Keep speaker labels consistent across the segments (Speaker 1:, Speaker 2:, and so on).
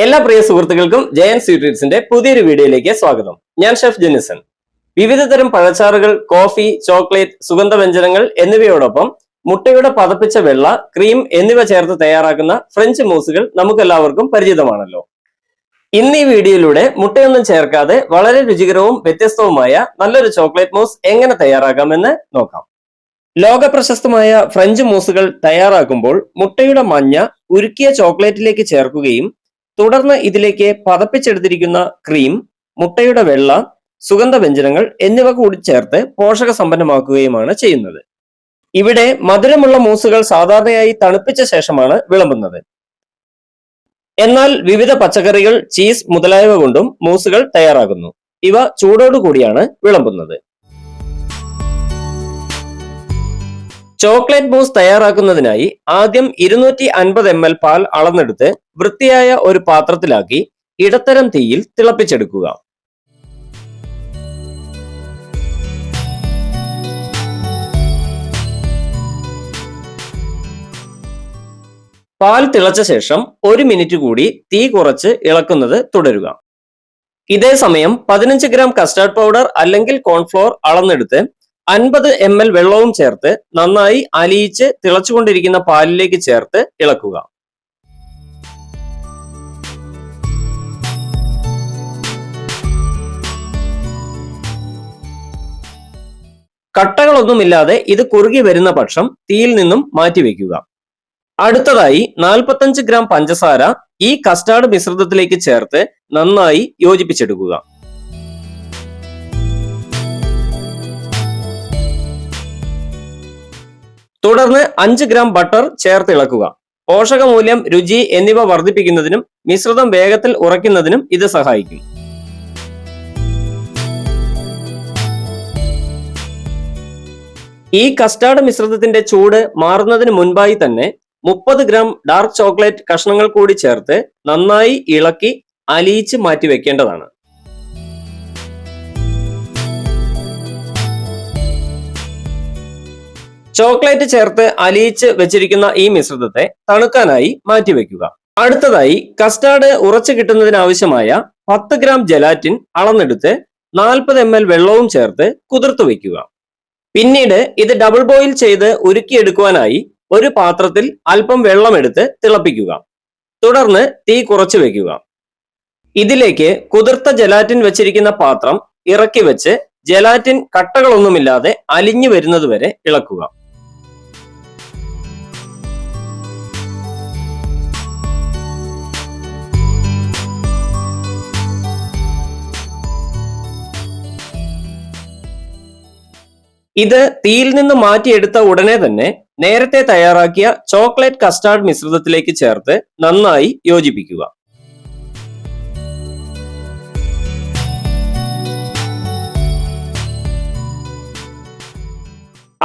Speaker 1: എല്ലാ പ്രിയ സുഹൃത്തുക്കൾക്കും ജയൻ സ്വീറ്റ്സിന്റെ പുതിയൊരു വീഡിയോയിലേക്ക് സ്വാഗതം. ഞാൻ ഷെഫ് ജെനിസൺ. വിവിധതരം പഴച്ചാറുകൾ, കോഫി, ചോക്ലേറ്റ്, സുഗന്ധവ്യഞ്ജനങ്ങൾ എന്നിവയോടൊപ്പം മുട്ടയുടെ പതപ്പിച്ച വെള്ള, ക്രീം എന്നിവ ചേർത്ത് തയ്യാറാക്കുന്ന ഫ്രഞ്ച് മൂസുകൾ നമുക്കെല്ലാവർക്കും പരിചിതമാണല്ലോ. ഇന്ന് ഈ വീഡിയോയിലൂടെ മുട്ടയൊന്നും ചേർക്കാതെ വളരെ രുചികരവും വ്യത്യസ്തവുമായ നല്ലൊരു ചോക്ലേറ്റ് മൂസ് എങ്ങനെ തയ്യാറാക്കാമെന്ന് നോക്കാം. ലോക പ്രശസ്തമായ ഫ്രഞ്ച് മൂസുകൾ തയ്യാറാക്കുമ്പോൾ മുട്ടയുടെ മഞ്ഞ ഉരുക്കിയ ചോക്ലേറ്റിലേക്ക് ചേർക്കുകയും തുടർന്ന് ഇതിലേക്ക് പതപ്പിച്ചെടുത്തിരിക്കുന്ന ക്രീം, മുട്ടയുടെ വെള്ള, സുഗന്ധവ്യഞ്ജനങ്ങൾ എന്നിവ കൂടി ചേർത്ത് പോഷക സമ്പന്നമാക്കുകയുമാണ് ചെയ്യുന്നത്. ഇവിടെ മധുരമുള്ള മൂസുകൾ സാധാരണയായി തണുപ്പിച്ച ശേഷമാണ് വിളമ്പുന്നത്. എന്നാൽ വിവിധ പച്ചക്കറികൾ, ചീസ് മുതലായവ കൊണ്ടും മൂസുകൾ തയ്യാറാകുന്നു. ഇവ ചൂടോടുകൂടിയാണ് വിളമ്പുന്നത്. ചോക്ലേറ്റ് മൂസ് തയ്യാറാക്കുന്നതിനായി ആദ്യം 250 ml പാൽ അളന്നെടുത്ത് വൃത്തിയായ ഒരു പാത്രത്തിലാക്കി ഇടത്തരം തീയിൽ തിളപ്പിച്ചെടുക്കുക. പാൽ തിളച്ച ശേഷം 1 മിനിറ്റ് കൂടി തീ കുറച്ച് ഇളക്കുന്നത് തുടരുക. ഇതേ സമയം 15 ഗ്രാം കസ്റ്റാർഡ് പൗഡർ അല്ലെങ്കിൽ കോൺഫ്ലോർ അളന്നെടുത്ത് 50 ml വെള്ളവും ചേർത്ത് നന്നായി അലിയിച്ച് തിളച്ചുകൊണ്ടിരിക്കുന്ന പാലിലേക്ക് ചേർത്ത് ഇളക്കുക. കട്ടകളൊന്നുമില്ലാതെ ഇത് കുറുകി വരുന്ന പക്ഷം തീയിൽ നിന്നും മാറ്റിവെക്കുക. അടുത്തതായി 45 ഗ്രാം പഞ്ചസാര ഈ കസ്റ്റാർഡ് മിശ്രിതത്തിലേക്ക് ചേർത്ത് നന്നായി യോജിപ്പിച്ചെടുക്കുക. തുടർന്ന് 5 ഗ്രാം ബട്ടർ ചേർത്ത് ഇളക്കുക. പോഷകമൂല്യം, രുചി എന്നിവ വർദ്ധിപ്പിക്കുന്നതിനും മിശ്രിതം വേഗത്തിൽ ഉറയ്ക്കുന്നതിനും ഇത് സഹായിക്കും. ഈ കസ്റ്റാർഡ് മിശ്രിതത്തിന്റെ ചൂട് മാറുന്നതിന് മുൻപായി തന്നെ 30 ഗ്രാം ഡാർക്ക് ചോക്ലേറ്റ് കഷ്ണങ്ങൾ കൂടി ചേർത്ത് നന്നായി ഇളക്കി അലിയിച്ച് മാറ്റി വെക്കേണ്ടതാണ്. ചോക്ലേറ്റ് ചേർത്ത് അലിയിച്ച് വെച്ചിരിക്കുന്ന ഈ മിശ്രിതത്തെ തണുക്കാനായി മാറ്റിവെക്കുക. അടുത്തതായി കസ്റ്റാർഡ് ഉറച്ചു കിട്ടുന്നതിനാവശ്യമായ 10 ഗ്രാം ജലാറ്റിൻ അളന്നെടുത്ത് 40 ml വെള്ളവും ചേർത്ത് കുതിർത്തു വയ്ക്കുക. പിന്നീട് ഇത് ഡബിൾ ബോയിൽ ചെയ്ത് ഉരുക്കിയെടുക്കുവാനായി ഒരു പാത്രത്തിൽ അല്പം വെള്ളമെടുത്ത് തിളപ്പിക്കുക. തുടർന്ന് തീ കുറച്ചു വെക്കുക. ഇതിലേക്ക് കുതിർത്ത ജലാറ്റിൻ വെച്ചിരിക്കുന്ന പാത്രം ഇറക്കി വെച്ച് ജലാറ്റിൻ കട്ടകളൊന്നുമില്ലാതെ അലിഞ്ഞു വരുന്നതുവരെ ഇളക്കുക. ഇത് തീയിൽ നിന്ന് മാറ്റിയെടുത്ത ഉടനെ തന്നെ നേരത്തെ തയ്യാറാക്കിയ ചോക്ലേറ്റ് കസ്റ്റാർഡ് മിശ്രിതത്തിലേക്ക് ചേർത്ത് നന്നായി യോജിപ്പിക്കുക.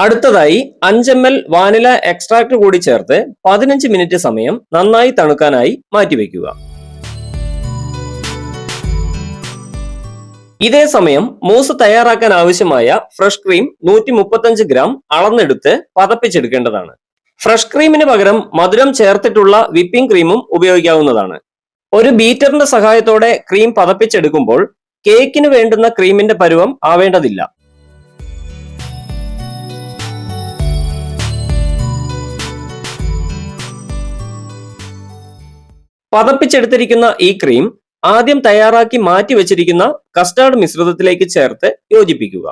Speaker 1: അടുത്തതായി 5 ml വാനില എക്സ്ട്രാക്ട് കൂടി ചേർത്ത് 15 മിനിറ്റ് സമയം നന്നായി തണുക്കാനായി മാറ്റിവെക്കുക. ഇതേ സമയം മൂസ് തയ്യാറാക്കാൻ ആവശ്യമായ ഫ്രഷ് ക്രീം 135 ഗ്രാം അളന്നെടുത്ത് പതപ്പിച്ചെടുക്കേണ്ടതാണ്. ഫ്രഷ് ക്രീമിന് പകരം മധുരം ചേർത്തിട്ടുള്ള വിപ്പിംഗ് ക്രീമും ഉപയോഗിക്കാവുന്നതാണ്. ഒരു ബീറ്ററിന്റെ സഹായത്തോടെ ക്രീം പതപ്പിച്ചെടുക്കുമ്പോൾ കേക്കിന് വേണ്ടുന്ന ക്രീമിന്റെ പരുവം ആവേണ്ടതില്ല. പതപ്പിച്ചെടുത്തിരിക്കുന്ന ഈ ക്രീം ആദ്യം തയ്യാറാക്കി മാറ്റി വെച്ചിരിക്കുന്ന കസ്റ്റാർഡ് മിശ്രിതത്തിലേക്ക് ചേർത്ത് യോജിപ്പിക്കുക.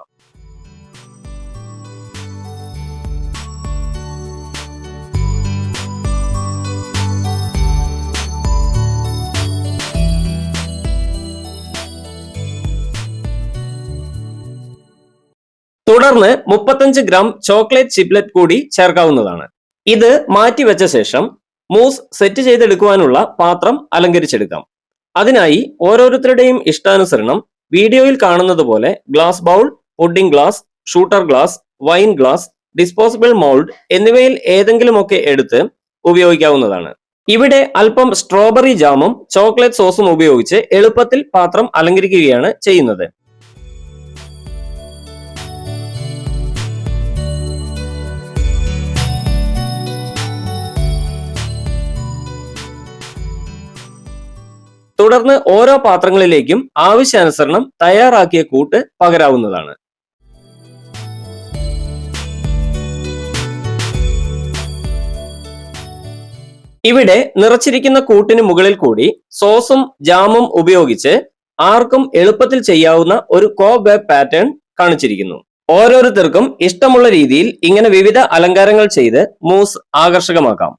Speaker 1: തുടർന്ന് 35 ഗ്രാം ചോക്ലേറ്റ് ചിപ്ലെറ്റ് കൂടി ചേർക്കാവുന്നതാണ്. ഇത് മാറ്റിവെച്ച ശേഷം മൂസ് സെറ്റ് ചെയ്തെടുക്കുവാനുള്ള പാത്രം അലങ്കരിച്ചെടുക്കാം. അതിനായി ഓരോരുത്തരുടെയും ഇഷ്ടാനുസരണം വീഡിയോയിൽ കാണുന്നത് പോലെ glass bowl, pudding glass, shooter glass, wine glass, disposable mould എന്നിവയിൽ ഏതെങ്കിലുമൊക്കെ എടുത്ത് ഉപയോഗിക്കാവുന്നതാണ്. ഇവിടെ അല്പം സ്ട്രോബെറി ജാമും ചോക്ലേറ്റ് സോസും ഉപയോഗിച്ച് എളുപ്പത്തിൽ പാത്രം അലങ്കരിക്കുകയാണ് ചെയ്യുന്നത്. തുടർന്ന് ഓരോ പാത്രങ്ങളിലേക്കും ആവശ്യാനുസരണം തയ്യാറാക്കിയ കൂട്ട് പകരാവുന്നതാണ്. ഇവിടെ നിറച്ചിരിക്കുന്ന കൂട്ടിന് മുകളിൽ കൂടി സോസും ജാമും ഉപയോഗിച്ച് ആർക്കും എളുപ്പത്തിൽ ചെയ്യാവുന്ന ഒരു കോബാബ് പാറ്റേൺ കാണിച്ചിരിക്കുന്നു. ഓരോരുത്തർക്കും ഇഷ്ടമുള്ള രീതിയിൽ ഇങ്ങനെ വിവിധ അലങ്കാരങ്ങൾ ചെയ്ത് മൂസ് ആകർഷകമാക്കാം.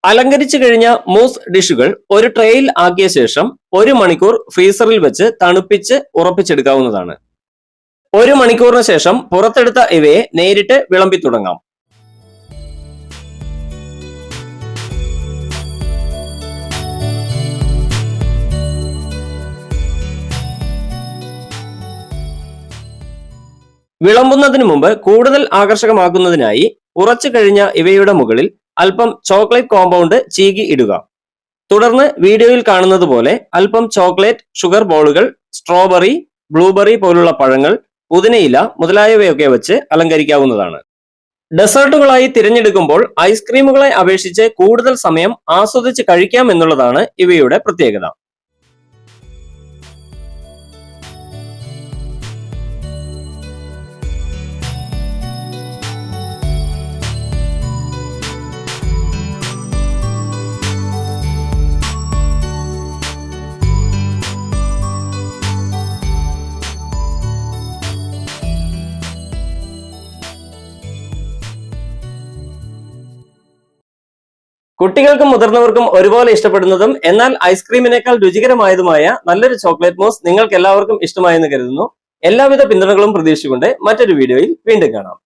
Speaker 1: അലങ്കരിച്ചു കഴിഞ്ഞ മൂസ് ഡിഷുകൾ ഒരു ട്രേയിൽ ആക്കിയ ശേഷം 1 മണിക്കൂർ ഫ്രീസറിൽ വെച്ച് തണുപ്പിച്ച് ഉറപ്പിച്ചെടുക്കാവുന്നതാണ്. 1 മണിക്കൂറിന് ശേഷം പുറത്തെടുത്ത ഇവയെ നേരിട്ട് വിളമ്പി തുടങ്ങാം. വിളമ്പുന്നതിന് മുമ്പ് കൂടുതൽ ആകർഷകമാക്കുന്നതിനായി ഉറച്ചു കഴിഞ്ഞ ഇവയുടെ മുകളിൽ അല്പം ചോക്ലേറ്റ് കോമ്പൗണ്ട് ചീകി ഇടുക. തുടർന്ന് വീഡിയോയിൽ കാണുന്നത് പോലെ അല്പം ചോക്ലേറ്റ്, ഷുഗർ ബോളുകൾ, സ്ട്രോബെറി, ബ്ലൂബെറി പോലുള്ള പഴങ്ങൾ, പുതിനയില മുതലായവയൊക്കെ വെച്ച് അലങ്കരിക്കാവുന്നതാണ്. ഡെസേർട്ടുകളായി തിരഞ്ഞെടുക്കുമ്പോൾ ഐസ്ക്രീമുകളെ അപേക്ഷിച്ച് കൂടുതൽ സമയം ആസ്വദിച്ച് കഴിക്കാം എന്നുള്ളതാണ് ഇവയുടെ പ്രത്യേകത. കുട്ടികൾക്കും മുതിർന്നവർക്കും ഒരുപോലെ ഇഷ്ടപ്പെടുന്നതും എന്നാൽ ഐസ്ക്രീമിനേക്കാൾ രുചികരമായതുമായ നല്ലൊരു ചോക്ലേറ്റ് മൂസ് നിങ്ങൾക്ക് എല്ലാവർക്കും ഇഷ്ടമായെന്ന് കരുതുന്നു. എല്ലാവിധ പിന്തുണകളും പ്രതീക്ഷിച്ചുകൊണ്ട് മറ്റൊരു വീഡിയോയിൽ വീണ്ടും കാണാം.